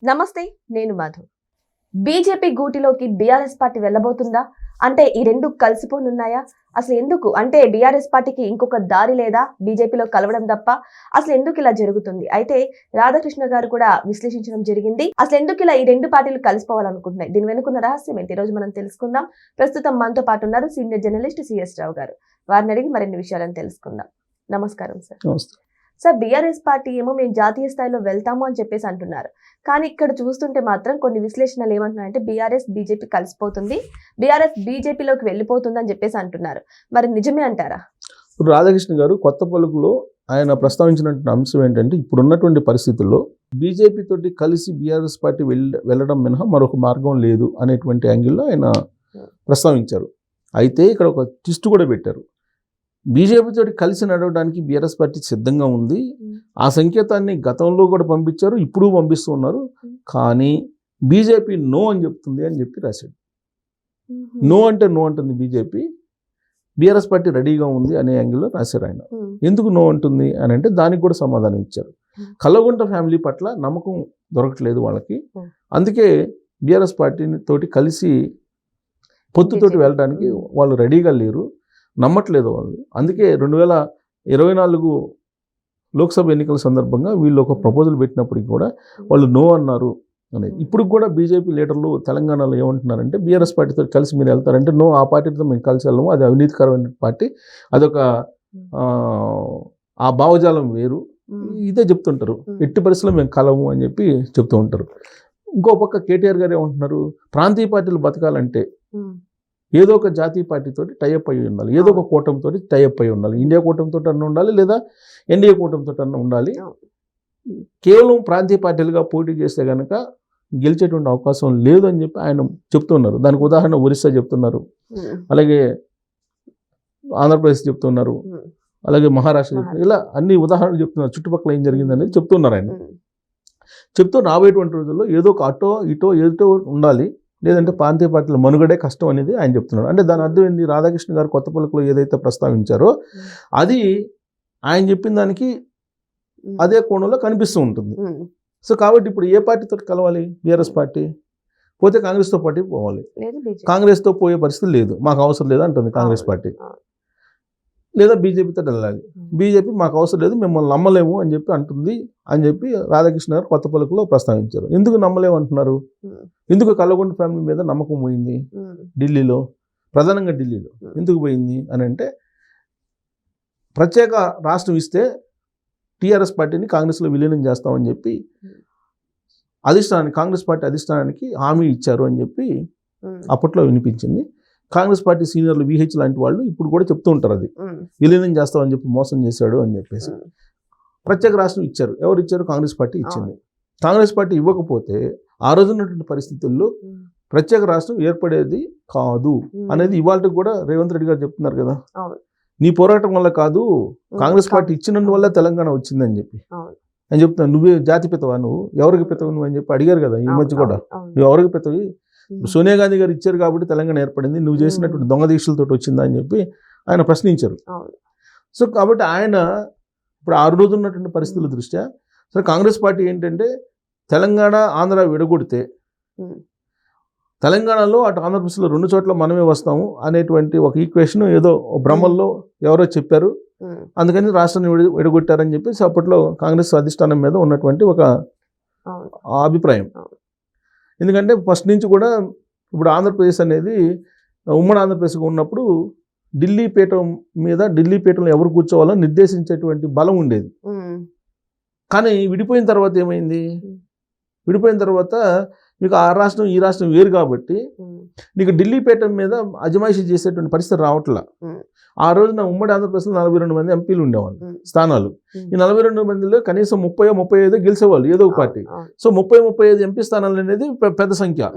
నమస్తే, నేను మధు. బీజేపీ గూటిలోకి బీఆర్ఎస్ పార్టీ వెళ్ళబోతుందా? అంటే ఈ రెండు కలిసిపోనున్నాయా? అసలు ఎందుకు? అంటే బీఆర్ఎస్ పార్టీకి ఇంకొక దారి లేదా బీజేపీలో కలవడం తప్ప? అసలు ఎందుకు ఇలా జరుగుతుంది? అయితే రాధాకృష్ణ గారు కూడా విశ్లేషించడం జరిగింది. అసలు ఎందుకు ఇలా ఈ రెండు పార్టీలు కలిసిపోవాలనుకుంటున్నాయి? దీని వెనుకున్న రహస్యం ఏంటి? ఈ రోజు మనం తెలుసుకుందాం. ప్రస్తుతం మనతో పాటు ఉన్నారు సీనియర్ జర్నలిస్ట్ సిఎస్ రావు గారు. వారిని అడిగి మరిన్ని విషయాలను తెలుసుకుందాం. నమస్కారం సార్. సార్, బీఆర్ఎస్ పార్టీ ఏమో మేము జాతీయ స్థాయిలో వెళ్తాము అని చెప్పేసి అంటున్నారు. కానీ ఇక్కడ చూస్తుంటే మాత్రం కొన్ని విశ్లేషణలు ఏమంటున్నాయంటే బీఆర్ఎస్ బీజేపీ కలిసిపోతుంది, బీఆర్ఎస్ బీజేపీలోకి వెళ్ళిపోతుంది అని చెప్పేసి అంటున్నారు. మరి నిజమే అంటారా? రాధాకృష్ణ గారు కొత్త పలుకులో ఆయన ప్రస్తావించినటువంటి అంశం ఏంటంటే ఇప్పుడున్నటువంటి పరిస్థితుల్లో బీజేపీ తోటి కలిసి బీఆర్ఎస్ పార్టీ వెళ్ళడం మినహా మరొక మార్గం లేదు అనేటువంటి యాంగిల్లో ఆయన ప్రస్తావించారు. అయితే ఇక్కడ ఒక ట్విస్ట్ కూడా పెట్టారు. బీజేపీ తోటి కలిసి నడవడానికి బీఆర్ఎస్ పార్టీ సిద్ధంగా ఉంది. ఆ సంకేతాన్ని గతంలో కూడా పంపించారు, ఇప్పుడు పంపిస్తూ ఉన్నారు. కానీ బీజేపీ నో అని చెప్తుంది అని చెప్పి రాశాడు. నో అంటే నో అంటుంది బీజేపీ, బీఆర్ఎస్ పార్టీ రెడీగా ఉంది అనే యాంగిల్లో రాశారు ఆయన. ఎందుకు నో అంటుంది అని అంటే దానికి కూడా సమాధానం ఇచ్చారు. కల్లగుంట ఫ్యామిలీ పట్ల నమ్మకం దొరకట్లేదు వాళ్ళకి, అందుకే బీఆర్ఎస్ పార్టీ తోటి కలిసి పొత్తుతోటి వెళ్ళడానికి వాళ్ళు రెడీగా లేరు, నమ్మట్లేదు వాళ్ళు. అందుకే 2024 లోక్సభ ఎన్నికల సందర్భంగా వీళ్ళు ఒక ప్రపోజల్ పెట్టినప్పటికీ కూడా వాళ్ళు నో అన్నారు అనేది. ఇప్పుడు కూడా బీజేపీ లీడర్లు తెలంగాణలో ఏమంటున్నారంటే బీఆర్ఎస్ పార్టీతో కలిసి మీరు వెళ్తారంటే నో, ఆ పార్టీతో మేము కలిసి వెళ్ళము, అది అవినీతికరమైన పార్టీ, అదొక ఆ భావజాలం వేరు, ఇదే చెప్తుంటారు. ఎట్టి పరిస్థితుల్లో మేము కలము అని చెప్పి చెప్తూ ఉంటారు. ఇంకో పక్క కేటీఆర్ గారు ఏమంటున్నారు, ప్రాంతీయ పార్టీలు బతకాలంటే ఏదో ఒక జాతీయ పార్టీతోటి టైఅప్ అయి ఉండాలి, ఏదో ఒక కూటమితో టైఅప్ అయి ఉండాలి. ఇండియా కూటమితో అన్న ఉండాలి, లేదా ఎన్డీఏ కూటమితో అన్న ఉండాలి. కేవలం ప్రాంతీయ పార్టీలుగా పోటీ చేస్తే కనుక గెలిచేటువంటి అవకాశం లేదు అని చెప్పి ఆయన చెప్తున్నారు. దానికి ఉదాహరణ ఒరిస్సా చెప్తున్నారు, అలాగే ఆంధ్రప్రదేశ్ చెప్తున్నారు, అలాగే మహారాష్ట్ర చెప్తున్నారు. ఇలా అన్ని ఉదాహరణలు చెప్తున్నారు. చుట్టుపక్కల ఏం జరిగిందనేది చెప్తున్నారు ఆయన. చెప్తూ రాబోయేటువంటి రోజుల్లో ఏదో ఒక అటో ఇటో ఏదో ఉండాలి, లేదంటే ప్రాంతీయ పార్టీల మనుగడే కష్టం అనేది ఆయన చెప్తున్నాడు. అంటే దాని అర్థం ఏంటి? రాధాకృష్ణ గారు కొత్త పలుకులో ఏదైతే ప్రస్తావించారో అది ఆయన చెప్పిన దానికి అదే కోణంలో కనిపిస్తూ ఉంటుంది. సో కాబట్టి ఇప్పుడు ఏ పార్టీతో కలవాలి? బీఆర్ఎస్ పార్టీ పోతే కాంగ్రెస్తో పార్టీ పోవాలి. కాంగ్రెస్తో పోయే పరిస్థితి లేదు, మాకు అవసరం లేదు అంటుంది కాంగ్రెస్ పార్టీ. లేదా బీజేపీతో వెళ్ళాలి, బీజేపీ మాకు అవసరం లేదు, మిమ్మల్ని నమ్మలేము అని చెప్పి అంటుంది అని చెప్పి రాధాకృష్ణ గారు కొత్త పలుకులో ప్రస్తావించారు. ఎందుకు నమ్మలేము అంటున్నారు? ఎందుకు కల్లగొండ ఫ్యామిలీ మీద నమ్మకం పోయింది ఢిల్లీలో, ప్రధానంగా ఢిల్లీలో ఎందుకు పోయింది అని అంటే ప్రత్యేక రాష్ట్రం ఇస్తే టీఆర్ఎస్ పార్టీని కాంగ్రెస్లో విలీనం చేస్తామని చెప్పి కాంగ్రెస్ పార్టీ అధిష్టానానికి హామీ ఇచ్చారు అని చెప్పి అప్పట్లో వినిపించింది. కాంగ్రెస్ పార్టీ సీనియర్లు విహెచ్ లాంటి వాళ్ళు ఇప్పుడు కూడా చెప్తూ ఉంటారు, అది విలీనం చేస్తామని చెప్పి మోసం చేశాడు అని చెప్పేసి. ప్రత్యేక రాష్ట్రం ఇచ్చారు. ఎవరు ఇచ్చారు? కాంగ్రెస్ పార్టీ ఇచ్చింది. కాంగ్రెస్ పార్టీ ఇవ్వకపోతే ఆ రోజు ఉన్నటువంటి పరిస్థితుల్లో ప్రత్యేక రాష్ట్రం ఏర్పడేది కాదు అనేది ఇవాళకి కూడా రేవంత్ రెడ్డి గారు చెప్తున్నారు కదా, నీ పోరాటం వల్ల కాదు, కాంగ్రెస్ పార్టీ ఇచ్చినందువల్ల తెలంగాణ వచ్చిందని చెప్పి అని చెప్తున్నాను. నువ్వే జాతి పితవా, నువ్వు ఎవరికి పితవు నువ్వు అని చెప్పి అడిగారు కదా ఈ మధ్య కూడా. నువ్వు ఎవరికి పితవి? సోనియా గాంధీ గారు ఇచ్చారు కాబట్టి తెలంగాణ ఏర్పడింది, నువ్వు చేసినటువంటి దొంగ దీక్షలతో వచ్చిందా అని చెప్పి ఆయన ప్రశ్నించారు. సో కాబట్టి ఆయన ఇప్పుడు ఆ రోజు ఉన్నటువంటి పరిస్థితుల దృష్ట్యా సరే కాంగ్రెస్ పార్టీ ఏంటంటే తెలంగాణ ఆంధ్ర విడగొడితే తెలంగాణలో అటు ఆంధ్రప్రదేశ్లో 2 చోట్ల మనమే వస్తాము అనేటువంటి ఒక ఈక్వేషన్ ఏదో భ్రమల్లో ఎవరో చెప్పారు, అందుకని రాష్ట్రాన్ని విడగొట్టారని చెప్పేసి అప్పట్లో కాంగ్రెస్ అధిష్టానం మీద ఉన్నటువంటి ఒక అభిప్రాయం. ఎందుకంటే ఫస్ట్ నుంచి కూడా ఇప్పుడు ఆంధ్రప్రదేశ్ అనేది ఉమ్మడి ఆంధ్రప్రదేశ్గా ఉన్నప్పుడు ఢిల్లీ పీఠంలో ఎవరు కూర్చోవాలో నిర్దేశించేటువంటి బలం ఉండేది. కానీ విడిపోయిన తర్వాత ఏమైంది? విడిపోయిన తర్వాత మీకు ఆ రాష్ట్రం ఈ రాష్ట్రం వేరు కాబట్టి నీకు ఢిల్లీ పీఠం మీద అజమాయిషీ చేసేటువంటి పరిస్థితి రావట్లా. ఆ రోజున ఉమ్మడి ఆంధ్రప్రదేశ్లో 42 మంది ఎంపీలు ఉండేవాళ్ళు స్థానాలు. ఈ 42 మందిలో కనీసం 30-35 గెలిచేవాళ్ళు ఏదో ఒక పార్టీ. సో 30-35 ఎంపీ స్థానాలు అనేది పెద్ద సంఖ్య.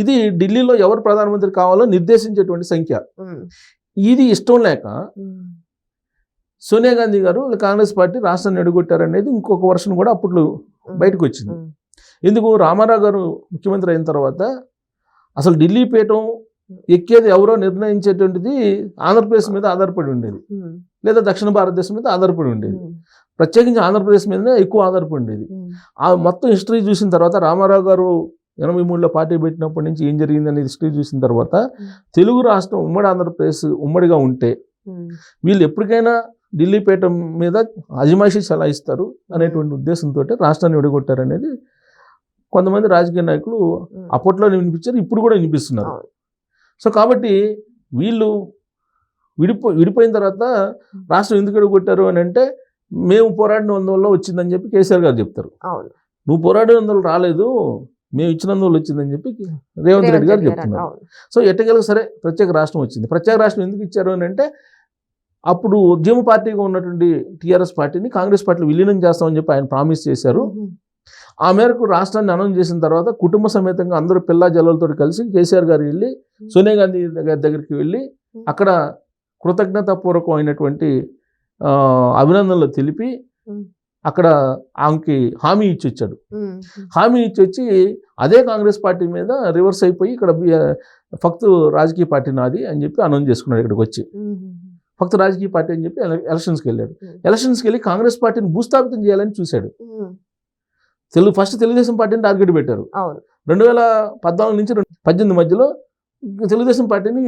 ఇది ఢిల్లీలో ఎవరు ప్రధానమంత్రి కావాలో నిర్దేశించేటువంటి సంఖ్య. ఇది ఇష్టం లేక సోనియా గాంధీ గారు కాంగ్రెస్ పార్టీ రాష్ట్రాన్ని ఎడగొట్టారనేది ఇంకొక వర్షన్ కూడా అప్పుడు బయటకు వచ్చింది. ఎందుకు? రామారావు గారు ముఖ్యమంత్రి అయిన తర్వాత అసలు ఢిల్లీ పీఠం ఎక్కేది ఎవరో నిర్ణయించేటువంటిది ఆంధ్రప్రదేశ్ మీద ఆధారపడి ఉండేది, లేదా దక్షిణ భారతదేశం మీద ఆధారపడి ఉండేది. ప్రత్యేకించి ఆంధ్రప్రదేశ్ మీదనే ఎక్కువ ఆధారపడింది. ఆ మొత్తం హిస్టరీ చూసిన తర్వాత రామారావు గారు 83లో పార్టీ పెట్టినప్పటి నుంచి ఏం జరిగింది అనేది హిస్టరీ చూసిన తర్వాత తెలుగు రాష్ట్రం ఉమ్మడి ఆంధ్రప్రదేశ్ ఉమ్మడిగా ఉంటే వీళ్ళు ఎప్పటికైనా ఢిల్లీపేట మీద అజమాయిషీ చలాయిస్తారు అనేటువంటి ఉద్దేశంతో రాష్ట్రాన్ని విడగొట్టారనేది కొంతమంది రాజకీయ నాయకులు అప్పట్లో వినిపించారు, ఇప్పుడు కూడా వినిపిస్తున్నారు. సో కాబట్టి వీళ్ళు విడిపోయిన తర్వాత రాష్ట్రం ఎందుకు విడగొట్టారు అని అంటే మేము పోరాడినందువల్ల వచ్చిందని చెప్పి కేసీఆర్ గారు చెప్తారు. నువ్వు పోరాడినందువల్ల రాలేదు, మేము ఇచ్చినందువల్ల వచ్చిందని చెప్పి రేవంత్ రెడ్డి గారు చెప్తున్నారు. సో ఎట్టగలకు సరే ప్రత్యేక రాష్ట్రం వచ్చింది. ప్రత్యేక రాష్ట్రం ఎందుకు ఇచ్చారు అని అంటే అప్పుడు ఉద్యమ పార్టీగా ఉన్నటువంటి టీఆర్ఎస్ పార్టీని కాంగ్రెస్ పార్టీలో విలీనం చేస్తామని చెప్పి ఆయన ప్రామిస్ చేశారు. ఆ మేరకు రాష్ట్రాన్ని అనౌన్స్ చేసిన తర్వాత కుటుంబ సమేతంగా అందరూ పిల్ల జల్లలతో కలిసి కేసీఆర్ గారు వెళ్ళి సోనియా గాంధీ గారి దగ్గరికి వెళ్ళి అక్కడ కృతజ్ఞతాపూర్వకమైనటువంటి అభినందనలు తెలిపి అక్కడ ఆమెకి హామీ ఇచ్చి వచ్చాడు. హామీ ఇచ్చి వచ్చి అదే కాంగ్రెస్ పార్టీ మీద రివర్స్ అయిపోయి ఇక్కడ ఫక్తు రాజకీయ పార్టీ నాది అని చెప్పి అనౌన్స్ చేసుకున్నాడు. ఇక్కడికి వచ్చి ఫక్తు రాజకీయ పార్టీ అని చెప్పి ఎలక్షన్స్కి వెళ్ళాడు. ఎలక్షన్స్కి వెళ్ళి కాంగ్రెస్ పార్టీని భూస్థాపితం చేయాలని చూశాడు. ఫస్ట్ తెలుగుదేశం పార్టీని టార్గెట్ పెట్టారు. 2014 నుంచి 2018 మధ్యలో తెలుగుదేశం పార్టీని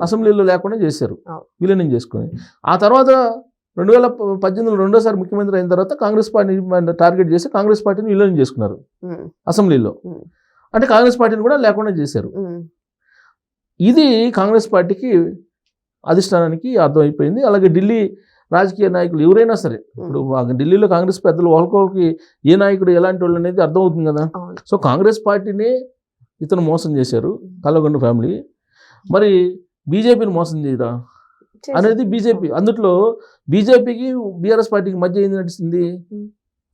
అసెంబ్లీలో లేకుండా చేశారు, విలీనం చేసుకొని. ఆ తర్వాత 2018లో రెండోసారి ముఖ్యమంత్రి అయిన తర్వాత కాంగ్రెస్ పార్టీని టార్గెట్ చేసి కాంగ్రెస్ పార్టీని విలీనం చేసుకున్నారు అసెంబ్లీలో. అంటే కాంగ్రెస్ పార్టీని కూడా లేకుండా చేశారు. ఇది కాంగ్రెస్ పార్టీకి అధిష్టానానికి అర్థమైపోయింది. అలాగే ఢిల్లీ రాజకీయ నాయకులు ఎవరైనా సరే, ఇప్పుడు ఢిల్లీలో కాంగ్రెస్ పెద్దలు ఒకరికి ఏ నాయకుడు ఎలాంటి వాళ్ళు అనేది అర్థమవుతుంది కదా. సో కాంగ్రెస్ పార్టీని ఇతను మోసం చేశారు కల్వకుంట్ల ఫ్యామిలీ. మరి బీజేపీని మోసం చేయరా అనేది బీజేపీ. అందుట్లో బీజేపీకి బీఆర్ఎస్ పార్టీకి మధ్య ఏం నడిచింది,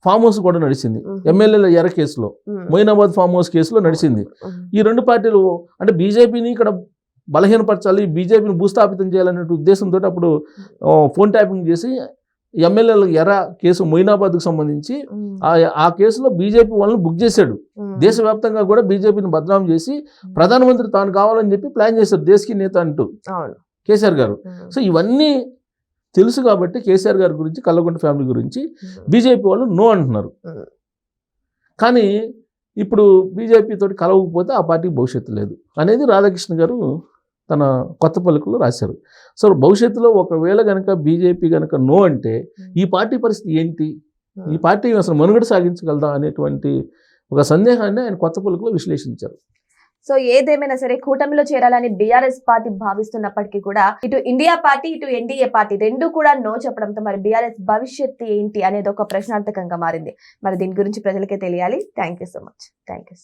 ఫామ్ హౌస్ కూడా నడిచింది. ఎమ్మెల్యేల ఎర్ర కేసులో, మొయినాబాద్ ఫామ్ హౌస్ కేసులో నడిచింది. ఈ రెండు పార్టీలు అంటే బీజేపీని ఇక్కడ బలహీనపరచాలి, బీజేపీని భూస్థాపితం చేయాలనే ఉద్దేశంతో అప్పుడు ఫోన్ ట్యాపింగ్ చేసి ఎమ్మెల్యేల ఎర్ర కేసు మొయినాబాద్కు సంబంధించి ఆ కేసులో బీజేపీ వాళ్ళని బుక్ చేశాడు. దేశవ్యాప్తంగా కూడా బీజేపీని బదనాం చేసి ప్రధానమంత్రి తాను కావాలని చెప్పి ప్లాన్ చేశారు, దేశకి నేత అంటూ కేసీఆర్ గారు. సో ఇవన్నీ తెలుసు కాబట్టి కేసీఆర్ గారి గురించి, కల్వకుంట్ల ఫ్యామిలీ గురించి బీజేపీ వాళ్ళు నో అంటున్నారు. కానీ ఇప్పుడు బీజేపీ తోటి కలవకపోతే ఆ పార్టీకి భవిష్యత్తు లేదు అనేది రాధాకృష్ణ గారు తన కొత్త పలుకులో రాశారు. సో భవిష్యత్తులో ఒకవేళ కనుక బీజేపీ కనుక నో అంటే ఈ పార్టీ పరిస్థితి ఏంటి, ఈ పార్టీ అసలు మనుగడ సాగించగలదా అనేటువంటి ఒక సందేహాన్ని ఆయన కొత్త పలుకులో విశ్లేషించారు. సో ఏదేమైనా సరే కూటమిలో చేరాలని బీఆర్ఎస్ పార్టీ భావిస్తున్నప్పటికీ కూడా ఇటు ఇండియా పార్టీ ఇటు ఎన్డీఏ పార్టీ రెండు కూడా నో చెప్పడంతో మరి బీఆర్ఎస్ భవిష్యత్తు ఏంటి అనేది ఒక ప్రశ్నార్థకంగా మారింది. మరి దీని గురించి ప్రజలకే తెలియాలి. Thank you so much. Thank you.